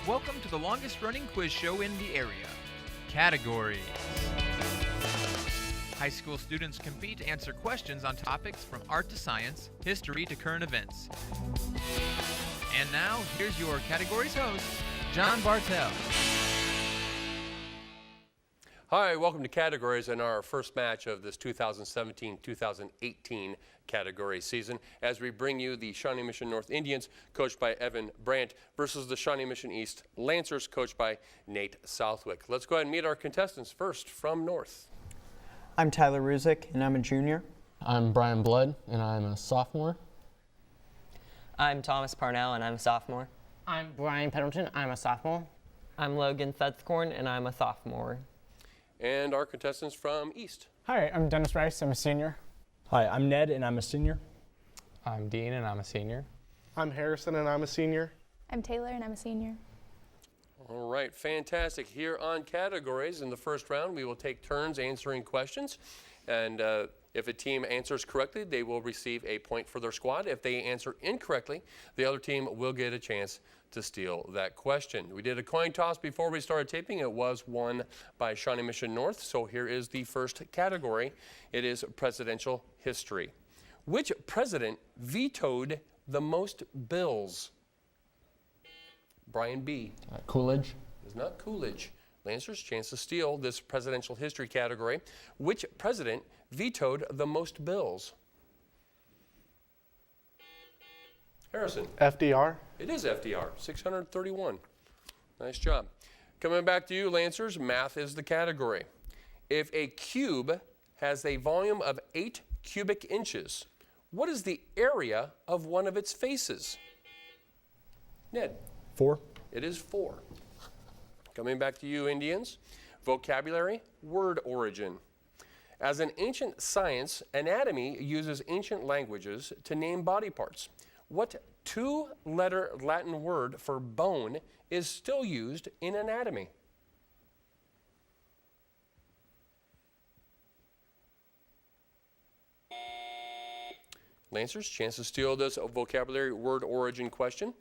Welcome to the longest running quiz show in the area. Categories. High school students compete to answer questions on topics from art to science, history to current events. And now, here's your categories host, John Bartell. Hi, welcome to Categories and our first match of this 2017-2018 category season as we bring you the Shawnee Mission North Indians, coached by Evan Brandt, versus the Shawnee Mission East Lancers, coached by Nate Southwick. Let's go ahead and meet our contestants. First, from North. I'm Tyler Ruzick, and I'm a junior. I'm Brian Blood, and I'm a sophomore. I'm Thomas Parnell, and I'm a sophomore. I'm Brian Pendleton. I'm a sophomore. I'm Logan Thutzcorn, and I'm a sophomore. And our contestants from East. Hi, I'm Dennis Rice. I'm a senior. Hi, I'm Ned, and I'm a senior. I'm Dean, and I'm a senior. I'm Harrison, and I'm a senior. I'm Taylor, and I'm a senior. All right, fantastic. Here on Categories, in the first round, we will take turns answering questions. And if a team answers correctly, they will receive a point for their squad. If they answer incorrectly, the other team will get a chance to steal that question. We did a coin toss before we started taping. It was won by Shawnee Mission North. So here is the first category. It is presidential history. Which president vetoed the most bills? Brian B. Coolidge. It's not Coolidge. Lancers, chance to steal this presidential history category. Which president vetoed the most bills? Harrison. FDR. It is FDR, 631. Nice job. Coming back to you, Lancers, math is the category. If a cube has a volume of 8 cubic inches, what is the area of one of its faces? Ned. 4. It is 4. Coming back to you, Indians. Vocabulary, word origin. As an ancient science, anatomy uses ancient languages to name body parts. What 2-letter Latin word for bone is still used in anatomy? Lancers, chance to steal this vocabulary word origin question.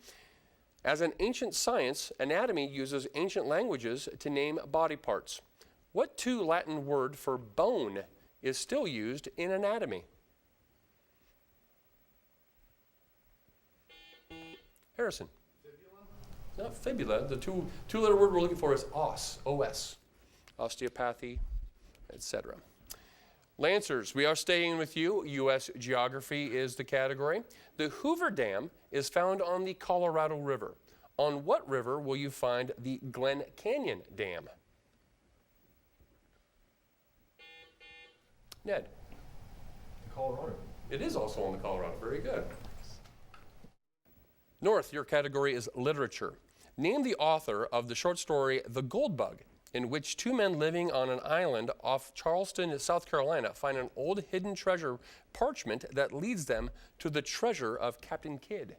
As an ancient science, anatomy uses ancient languages to name body parts. What 2 Latin word for bone is still used in anatomy? Harrison. Fibula? Not fibula. The two-letter word we're looking for is os, O-S. Osteopathy, etc. Lancers, we are staying with you. U.S. geography is the category. The Hoover Dam is found on the Colorado River. On what river will you find the Glen Canyon Dam? Ned. The Colorado. It is also on the Colorado. Very good. North, your category is literature. Name the author of the short story The Gold Bug, in which 2 men living on an island off Charleston, South Carolina, find an old hidden treasure parchment that leads them to the treasure of Captain Kidd.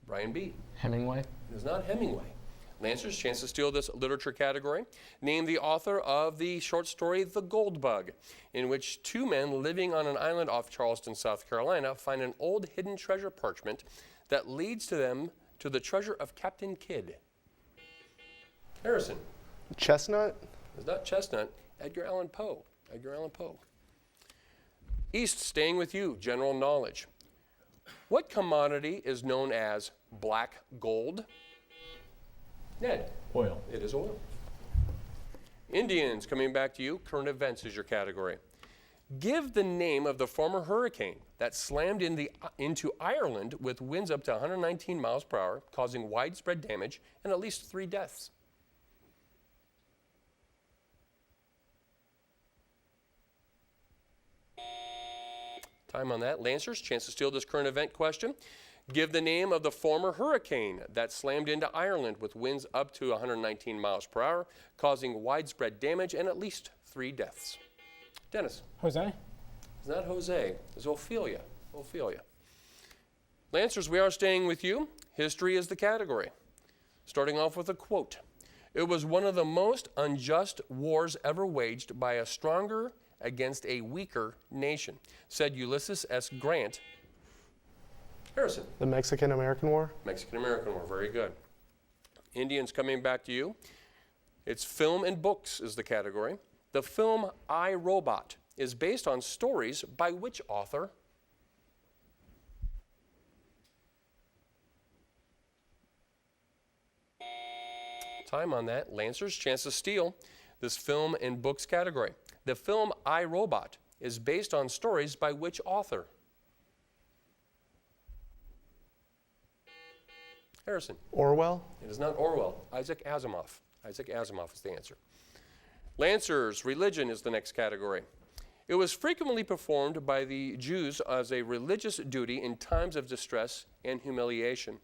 Brian B. Hemingway. It is not Hemingway. Lancers, chance to steal this literature category. Name the author of the short story The Gold Bug, in which 2 men living on an island off Charleston, South Carolina, find an old hidden treasure parchment that leads to them to the treasure of Captain Kidd. Harrison. Chestnut. It's not Chestnut. Edgar Allan Poe. Edgar Allan Poe. East, staying with you, general knowledge. What commodity is known as black gold? Ned. Oil. It is oil. Indians, coming back to you, current events is your category. Give the name of the former hurricane that slammed into Ireland with winds up to 119 miles per hour, causing widespread damage and at least 3 deaths. Time on that. Lancers, chance to steal this current event question. Give the name of the former hurricane that slammed into Ireland with winds up to 119 miles per hour, causing widespread damage and at least 3 deaths. Dennis. Jose. It's not Jose. It's Ophelia. Ophelia. Lancers, we are staying with you. History is the category. Starting off with a quote. It was one of the most unjust wars ever waged by a stronger against a weaker nation, said Ulysses S. Grant. Harrison. The Mexican-American War. Mexican-American War, very good. Indians, coming back to you. It's film and books is the category. The film I, Robot is based on stories by which author? Time on that. Lancers, chance to steal this film and books category. The film I, Robot is based on stories by which author? Harrison. Orwell. It is not Orwell. Isaac Asimov. Isaac Asimov is the answer. Lancers, religion is the next category. It was frequently performed by the Jews as a religious duty in times of distress and humiliation.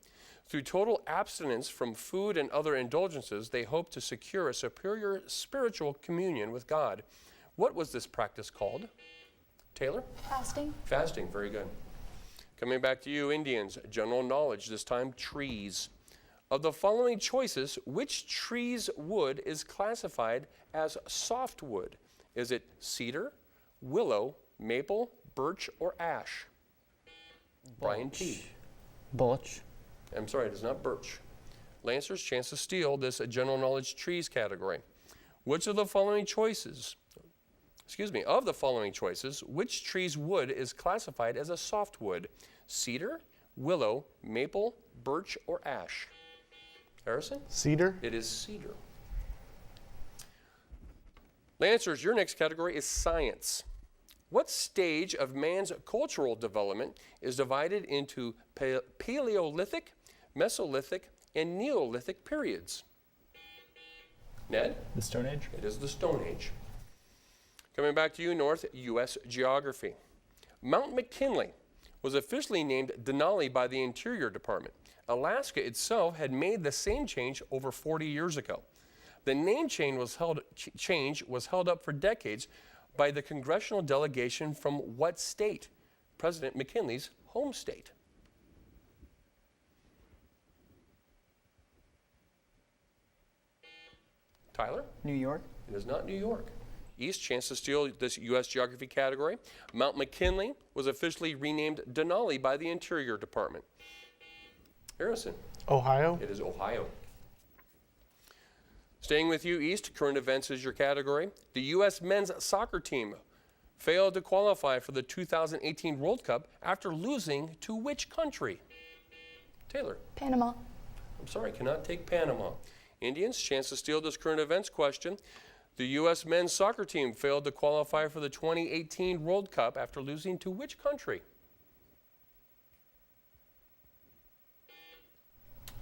Through total abstinence from food and other indulgences, they hoped to secure a superior spiritual communion with God. What was this practice called? Taylor? Fasting. Fasting, very good. Coming back to you, Indians, general knowledge, this time trees. Of the following choices, which tree's wood is classified as softwood? Is it cedar, willow, maple, birch, or ash? Brian P. Birch. I'm sorry, it is not birch. Lancers, chance to steal this general knowledge trees category. Which of the following choices, of the following choices, which tree's wood is classified as a softwood? Cedar, willow, maple, birch, or ash? Harrison? Cedar. It is cedar. Lancers, your next category is science. What stage of man's cultural development is divided into Paleolithic, Mesolithic, and Neolithic periods? Ned? The Stone Age. It is the Stone Age. Coming back to you, North, U.S. geography. Mount McKinley was officially named Denali by the Interior Department. Alaska itself had made the same change over 40 years ago. The name change was held up for decades by the congressional delegation from what state? President McKinley's home state. Tyler? New York. It is not New York. East, chance to steal this U.S. geography category. Mount McKinley was officially renamed Denali by the Interior Department. Harrison. Ohio. It is Ohio. Staying with you, East, current events is your category. The U.S. men's soccer team failed to qualify for the 2018 World Cup after losing to which country? Taylor. Panama. I'm sorry, cannot take Panama. Indians, chance to steal this current events question. The U.S. men's soccer team failed to qualify for the 2018 World Cup after losing to which country?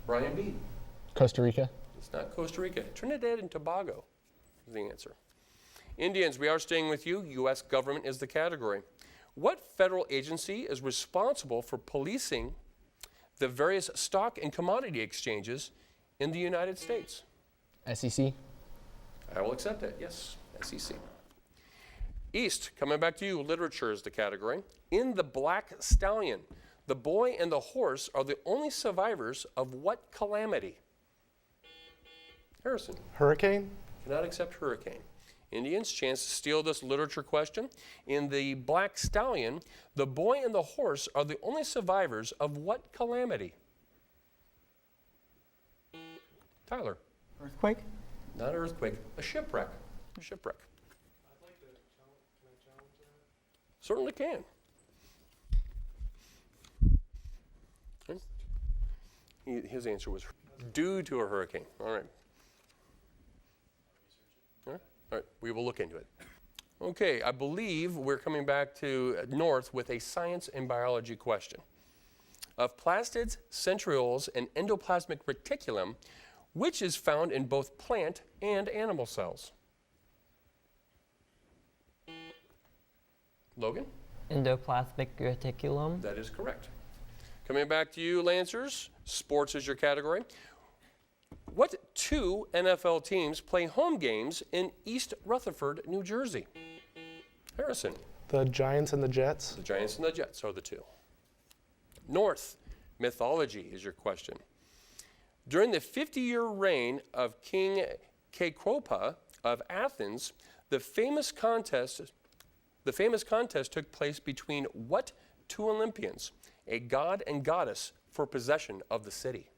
Brian B. Costa Rica. It's not Costa Rica. Trinidad and Tobago is the answer. Indians, we are staying with you. U.S. government is the category. What federal agency is responsible for policing the various stock and commodity exchanges in the United States? SEC. I will accept that, yes, SEC. East, coming back to you, literature is the category. In The Black Stallion, the boy and the horse are the only survivors of what calamity? Harrison. Hurricane. Cannot accept hurricane. Indians, chance to steal this literature question. In The Black Stallion, the boy and the horse are the only survivors of what calamity? Tyler. Earthquake. Not an earthquake, a shipwreck. Shipwreck. I'd like to challenge that? Certainly can. Okay. His answer was due to a hurricane. All right. All right, we will look into it. Okay, I believe we're coming back to North with a science and biology question. Of plastids, centrioles, and endoplasmic reticulum, which is found in both plant and animal cells? Logan? Endoplasmic reticulum. That is correct. Coming back to you, Lancers, sports is your category. What two NFL teams play home games in East Rutherford, New Jersey? Harrison. The Giants and the Jets. The Giants and the Jets are the two. North, mythology is your question. During the 50-year reign of King Cecropa of Athens, the famous contest took place between what two Olympians? a god and goddess for possession of the city?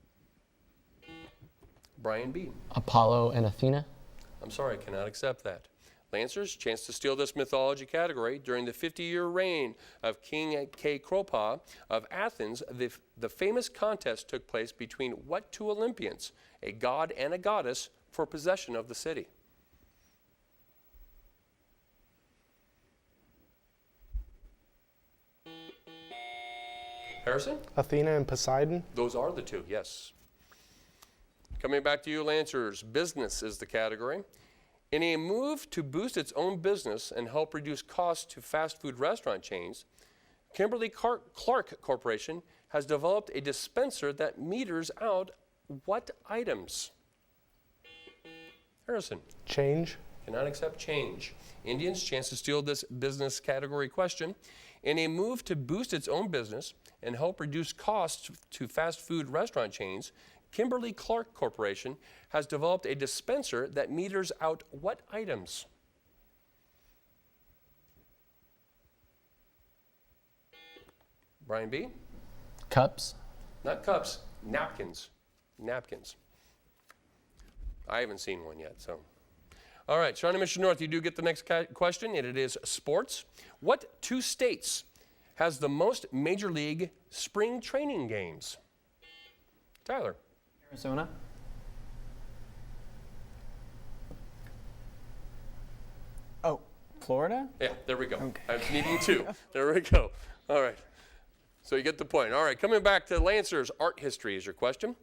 Brian B. Apollo and Athena. I'm sorry, I cannot accept that. Lancers, chance to steal this mythology category. During the 50-year reign of King Cleopas of Athens, the famous contest took place between what two Olympians, a god and a goddess, for possession of the city? Harrison? Athena and Poseidon. Those are the two, yes. Coming back to you, Lancers, business is the category. In a move to boost its own business and help reduce costs to fast food restaurant chains, Kimberly-Clark Corporation has developed a dispenser that meters out what items? Harrison. Change. Cannot accept change. Indians, chance to steal this business category question. In a move to boost its own business and help reduce costs to fast food restaurant chains, Kimberly-Clark Corporation has developed a dispenser that meters out what items? Brian B. Cups. Not cups, napkins. Napkins. I haven't seen one yet, so. All right, Shawnee Mission North, you do get the next question, and it is sports. What two states has the most Major League spring training games? Tyler. Arizona. Oh, Florida? Yeah, there we go. Okay. I was needing two. There we go. All right. So you get the point. All right, coming back to Lancers, art history is your question.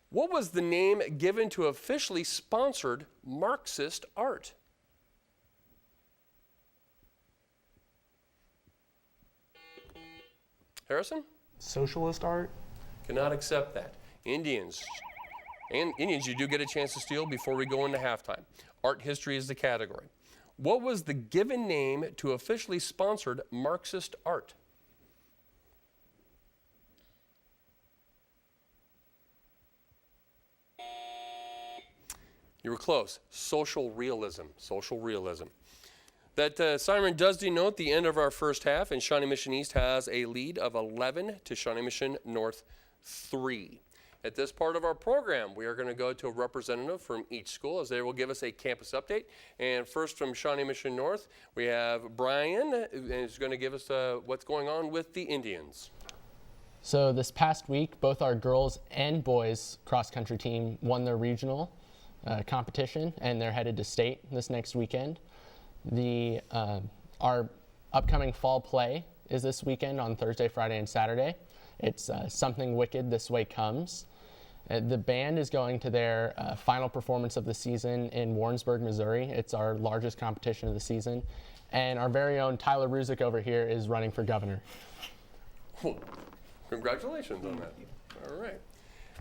What was the name given to officially sponsored Marxist art? Harrison? Socialist art. Cannot accept that. Indians, you do get a chance to steal before we go into halftime. Art history is the category. What was the given name to officially sponsored Marxist art? You were close. Social realism. Social realism. That siren does denote the end of our first half, and Shawnee Mission East has a lead of 11 to Shawnee Mission North 3. At this part of our program, we are going to go to a representative from each school as they will give us a campus update. And first from Shawnee Mission North, we have Brian, who's going to give us what's going on with the Indians. So this past week, both our girls and boys cross-country team won their regional competition, and they're headed to state this next weekend. Our upcoming fall play is this weekend on Thursday, Friday, and Saturday. It's Something Wicked This Way Comes. The band is going to their final performance of the season in Warrensburg, Missouri. It's our largest competition of the season. And our very own Tyler Ruzick over here is running for governor. Well, congratulations on that. All right.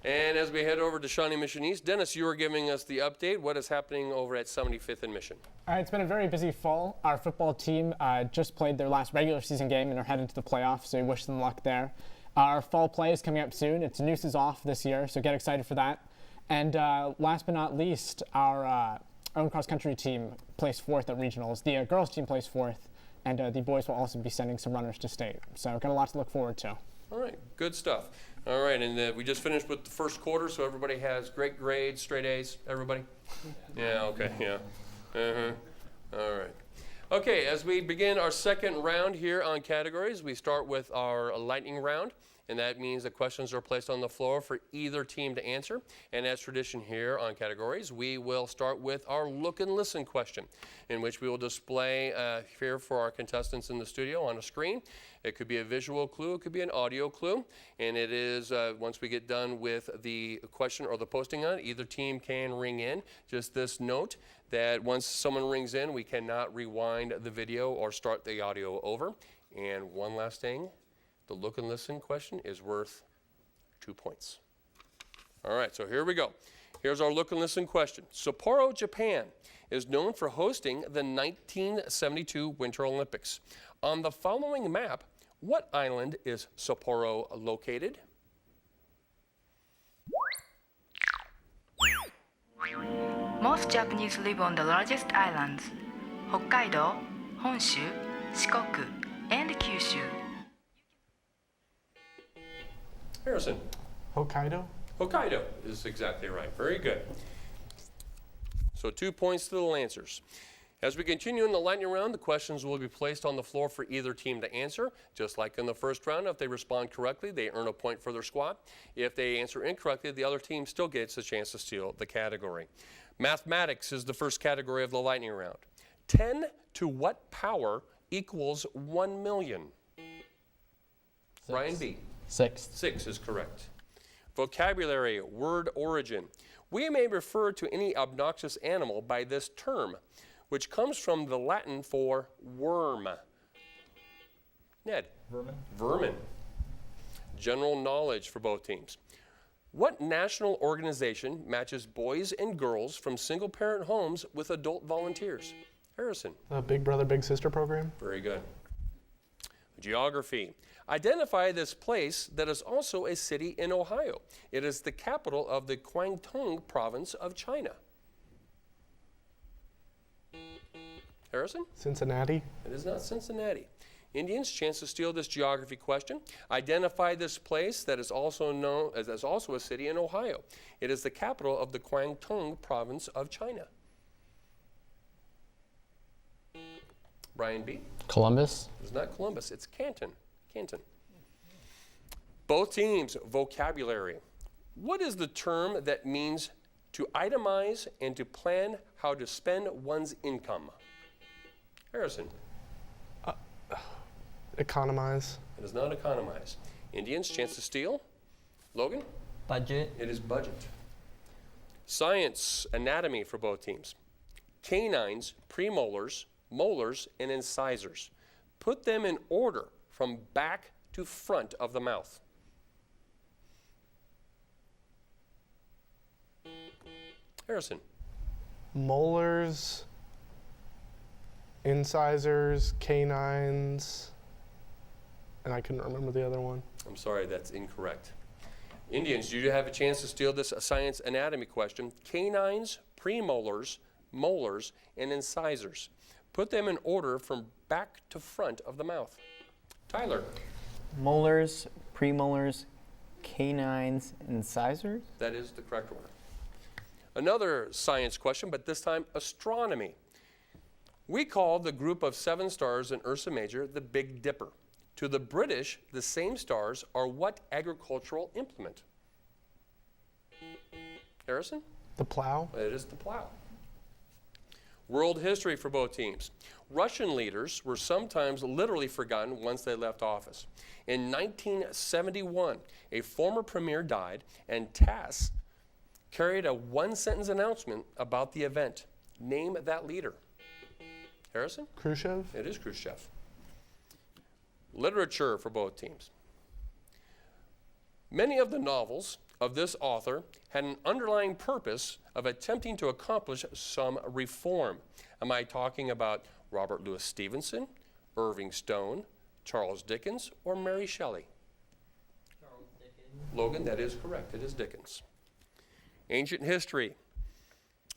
And as we head over to Shawnee Mission East, Dennis, you are giving us the update. What is happening over at 75th and Mission? It's been a very busy fall. Our football team just played their last regular season game and are headed to the playoffs, so we wish them luck there. Our fall play is coming up soon. It's Nooses Off this year, so get excited for that. And last but not least, our own cross-country team placed 4th at regionals. The girls team placed 4th, and the boys will also be sending some runners to state. So got a lot to look forward to. All right, good stuff. All right, and we just finished with the first quarter, so everybody has great grades, straight A's, everybody? Yeah, okay, yeah. All right. Okay, as we begin our second round here on categories, we start with our lightning round, and that means the questions are placed on the floor for either team to answer. And as tradition here on categories, we will start with our look and listen question, in which we will display here for our contestants in the studio on a screen. It could be a visual clue, it could be an audio clue, and it is, once we get done with the question or the posting on it, either team can ring in. Just this note that once someone rings in, we cannot rewind the video or start the audio over. And one last thing, the look and listen question is worth 2 points. All right, so here we go. Here's our look and listen question. Sapporo, Japan is known for hosting the 1972 Winter Olympics. On the following map, what island is Sapporo located? Most Japanese live on the largest islands, Hokkaido, Honshu, Shikoku, and Kyushu. Harrison. Hokkaido. Hokkaido is exactly right. Very good. So 2 points to the Lancers. As we continue in the lightning round, the questions will be placed on the floor for either team to answer. Just like in the first round, if they respond correctly, they earn a point for their squad. If they answer incorrectly, the other team still gets a chance to steal the category. Mathematics is the first category of the lightning round. 10 to what power equals 1 million? Brian B. 6. 6 is correct. Vocabulary, word origin. We may refer to any obnoxious animal by this term, which comes from the Latin for worm. Ned. Vermin. Vermin. General knowledge for both teams. What national organization matches boys and girls from single-parent homes with adult volunteers? Harrison. The Big Brother Big Sister program. Very good. Geography. Identify this place that is also a city in Ohio. It is the capital of the Guangdong province of China. Harrison? Cincinnati. It is not Cincinnati. Indians, chance to steal this geography question. Identify this place that is also known as also a city in Ohio. It is the capital of the Guangdong province of China. Brian B. Columbus. It's not Columbus, it's Canton. Canton. Both teams, vocabulary. What is the term that means to itemize and to plan how to spend one's income? Harrison. Economize. It is not economize. Indians, chance to steal. Logan. Budget. It is budget. Science, anatomy for both teams. Canines, premolars, molars, and incisors. Put them in order from back to front of the mouth. Harrison. Molars, incisors, canines, and I couldn't remember the other one. I'm sorry, that's incorrect. Indians, you have a chance to steal this science anatomy question. Canines, premolars, molars, and incisors. Put them in order from back to front of the mouth. Tyler. Molars, premolars, canines, incisors? That is the correct order. Another science question, but this time astronomy. We call the group of 7 stars in Ursa Major the Big Dipper. To the British, the same stars are what agricultural implement? Harrison? The plow. It is the plow. World history for both teams. Russian leaders were sometimes literally forgotten once they left office. In 1971, a former premier died, and TASS carried a one-sentence announcement about the event. Name that leader. Harrison? Khrushchev. It is Khrushchev. Literature for both teams. Many of the novels of this author had an underlying purpose of attempting to accomplish some reform. Am I talking about Robert Louis Stevenson, Irving Stone, Charles Dickens, or Mary Shelley? Charles Dickens. Logan, that is correct. It is Dickens. Ancient history.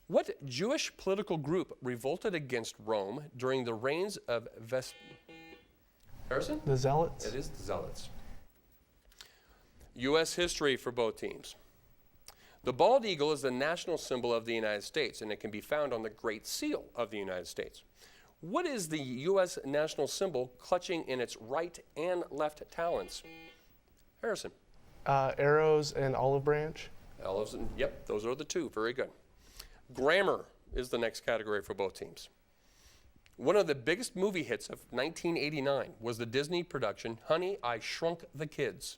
What Jewish political group revolted against Rome during the reigns of Harrison? The Zealots. It is the Zealots. U.S. history for both teams. The bald eagle is the national symbol of the United States, and it can be found on the Great Seal of the United States. What is the U.S. national symbol clutching in its right and left talons? Harrison. Arrows and olive branch. Olives and, yep, those are the two. Very good. Grammar is the next category for both teams. One of the biggest movie hits of 1989 was the Disney production, Honey, I Shrunk the Kids.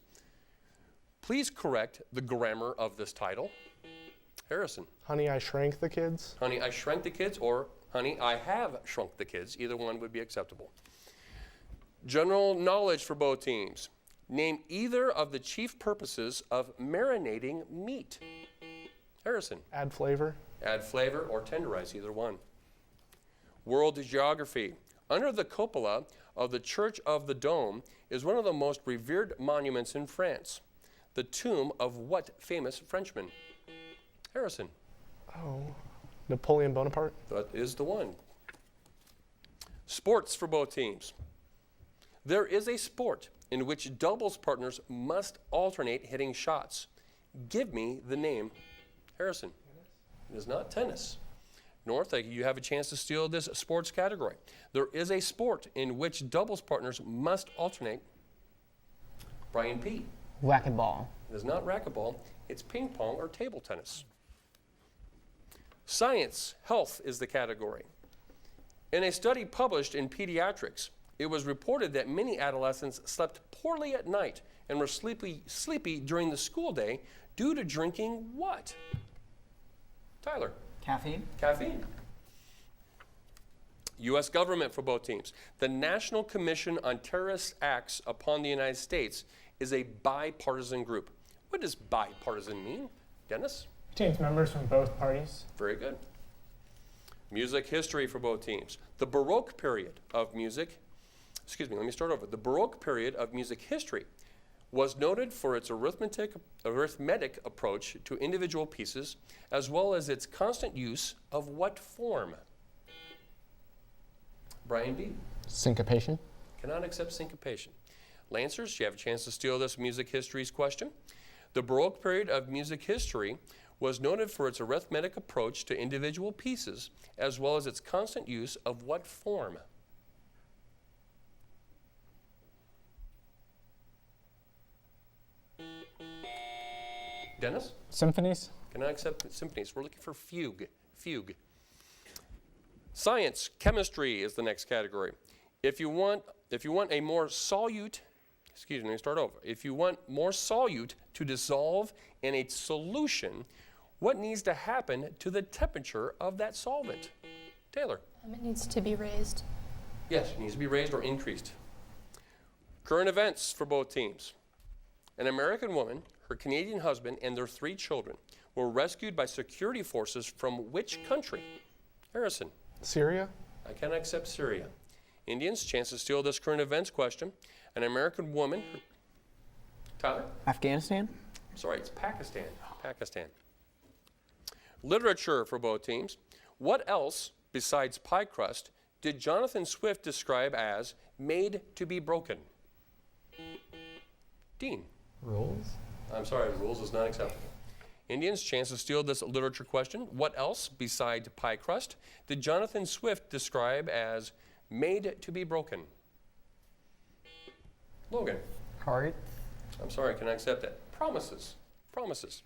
Please correct the grammar of this title. Harrison. Honey, I Shrank the Kids. Honey, I Shrank the Kids, or Honey, I Have Shrunk the Kids. Either one would be acceptable. General knowledge for both teams. Name either of the chief purposes of marinating meat. Harrison. Add flavor. Add flavor or tenderize, either one. World geography. Under the cupola of the Church of the Dome is one of the most revered monuments in France. The tomb of what famous Frenchman? Harrison. Oh, Napoleon Bonaparte. That is the one. Sports for both teams. There is a sport in which doubles partners must alternate hitting shots. Give me the name. Harrison. It is not tennis. North, you have a chance to steal this sports category. There is a sport in which doubles partners must alternate. Brian P. Racquetball. It is not racquetball. It's ping pong or table tennis. Science, health is the category. In a study published in Pediatrics, it was reported that many adolescents slept poorly at night and were sleepy during the school day due to drinking what? Tyler. Caffeine. Caffeine. U.S. government for both teams. The National Commission on Terrorist Acts upon the United States is a bipartisan group. What does bipartisan mean? Dennis? Teams members from both parties. Very good. Music history for both teams. The Baroque period of music, let me start over. The Baroque period of music history was noted for its arithmetic approach to individual pieces, as well as its constant use of what form? Brian B. Syncopation. Cannot accept syncopation. Lancers, you have a chance to steal this music history's question. The Baroque period of music history was noted for its arithmetic approach to individual pieces, as well as its constant use of what form? Dennis? Symphonies. Cannot accept symphonies. We're looking for fugue. Fugue. Science, chemistry is the next category. If you want a more solute, let me start over. If you want more solute to dissolve in a solution, what needs to happen to the temperature of that solvent? Taylor. It needs to be raised. Yes, it needs to be raised or increased. Current events for both teams. An American woman, her Canadian husband, and their 3 children were rescued by security forces from which country? Harrison. Syria. I cannot accept Syria. Indians, chance to steal this current events question. An American woman. Tyler? Afghanistan. Sorry, it's Pakistan. Pakistan. Literature for both teams. What else, besides pie crust, did Jonathan Swift describe as made to be broken? Dean. Rules? I'm sorry, rules is not acceptable. Indians, chance to steal this literature question. What else, besides pie crust, did Jonathan Swift describe as made to be broken? Logan. Heart. I'm sorry, can I accept that? Promises. Promises.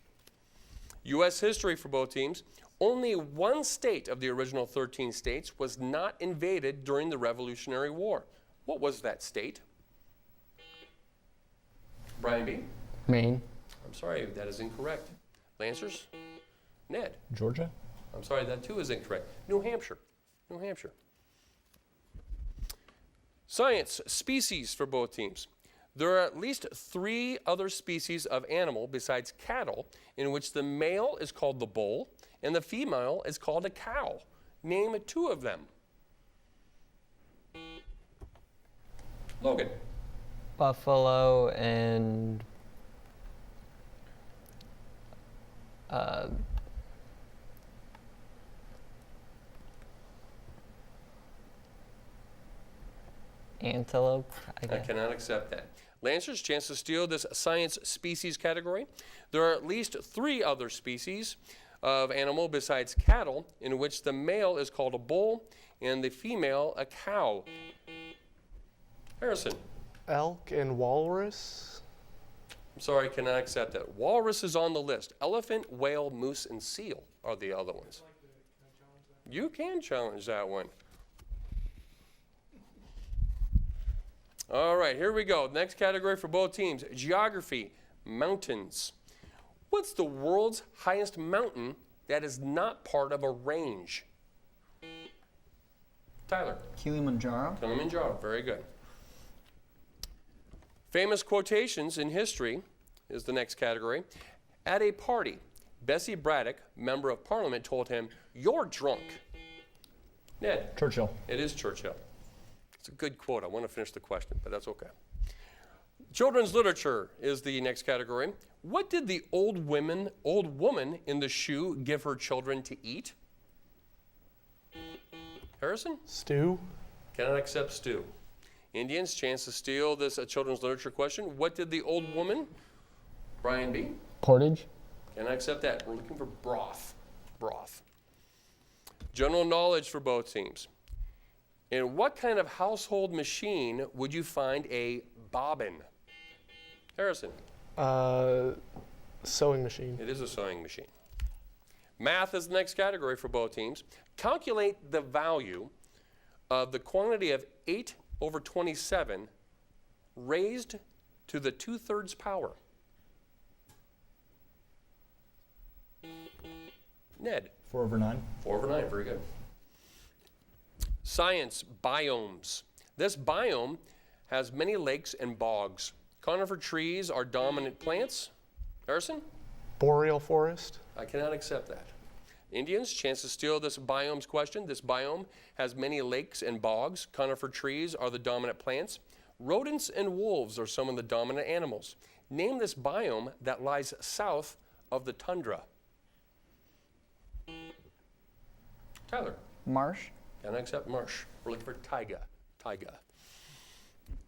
U.S. history for both teams. Only one state of the original 13 states was not invaded during the Revolutionary War. What was that state? Brian B. Maine. I'm sorry, that is incorrect. Lancers? Ned. Georgia? I'm sorry, that too is incorrect. New Hampshire. New Hampshire. Science, species for both teams. There are at least 3 other species of animal besides cattle in which the male is called the bull and the female is called a cow. Name 2 of them. Logan. Buffalo and antelope. I cannot accept that. Lancers, chance to steal this science species category. There are at least 3 other species of animal besides cattle in which the male is called a bull and the female a cow. Harrison. Elk and walrus. I'm sorry, cannot accept that. Walrus is on the list. Elephant, whale, moose, and seal are the other ones. You can challenge that one. All right, here we go. Next category for both teams. Geography, mountains. What's the world's highest mountain that is not part of a range? Tyler. Kilimanjaro. Kilimanjaro, very good. Famous quotations in history is the next category. At a party, Bessie Braddock, member of parliament, told him, "You're drunk." Ned. Churchill. It is Churchill. It's a good quote. I want to finish the question, but that's okay. Children's literature is the next category. What did the old woman in the shoe give her children to eat? Harrison? Stew. Cannot accept stew. Indians, chance to steal this children's literature question. What did the old woman, Brian B? Portage. Can I accept that? We're looking for broth. Broth. General knowledge for both teams. In what kind of household machine would you find a bobbin? Harrison. Sewing machine. It is a sewing machine. Math is the next category for both teams. Calculate the value of the quantity of 8 over 27 raised to the 2/3 power. Ned. 4 over 9. 4 over 9, very good. Science, biomes. This biome has many lakes and bogs. Conifer trees are dominant plants. Harrison? Boreal forest. I cannot accept that. Indians, chance to steal this biomes question. This biome has many lakes and bogs. Conifer trees are the dominant plants. Rodents and wolves are some of the dominant animals. Name this biome that lies south of the tundra. Tyler. Marsh. Can I accept marsh? We're looking for taiga. Taiga.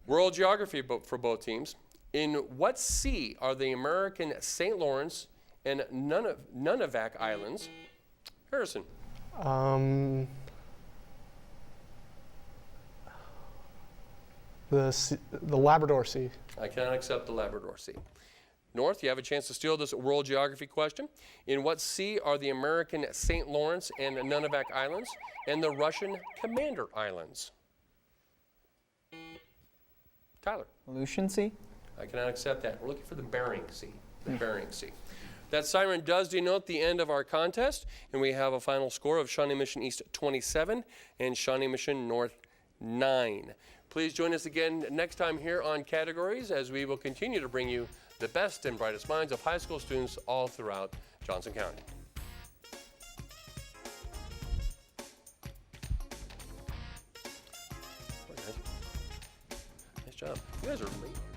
World geography for both teams. In what sea are the American St. Lawrence and Nunivak Islands? Harrison. The Labrador Sea. I cannot accept the Labrador Sea. North, you have a chance to steal this world geography question. In what sea are the American St. Lawrence and Nunivak Islands and the Russian Commander Islands? Tyler. Aleutian Sea. I cannot accept that. We're looking for the Bering Sea. The Bering Sea. That siren does denote the end of our contest, and we have a final score of Shawnee Mission East 27 and Shawnee Mission North 9. Please join us again next time here on Categories as we will continue to bring you the best and brightest minds of high school students all throughout Johnson County. Nice job. You guys are late.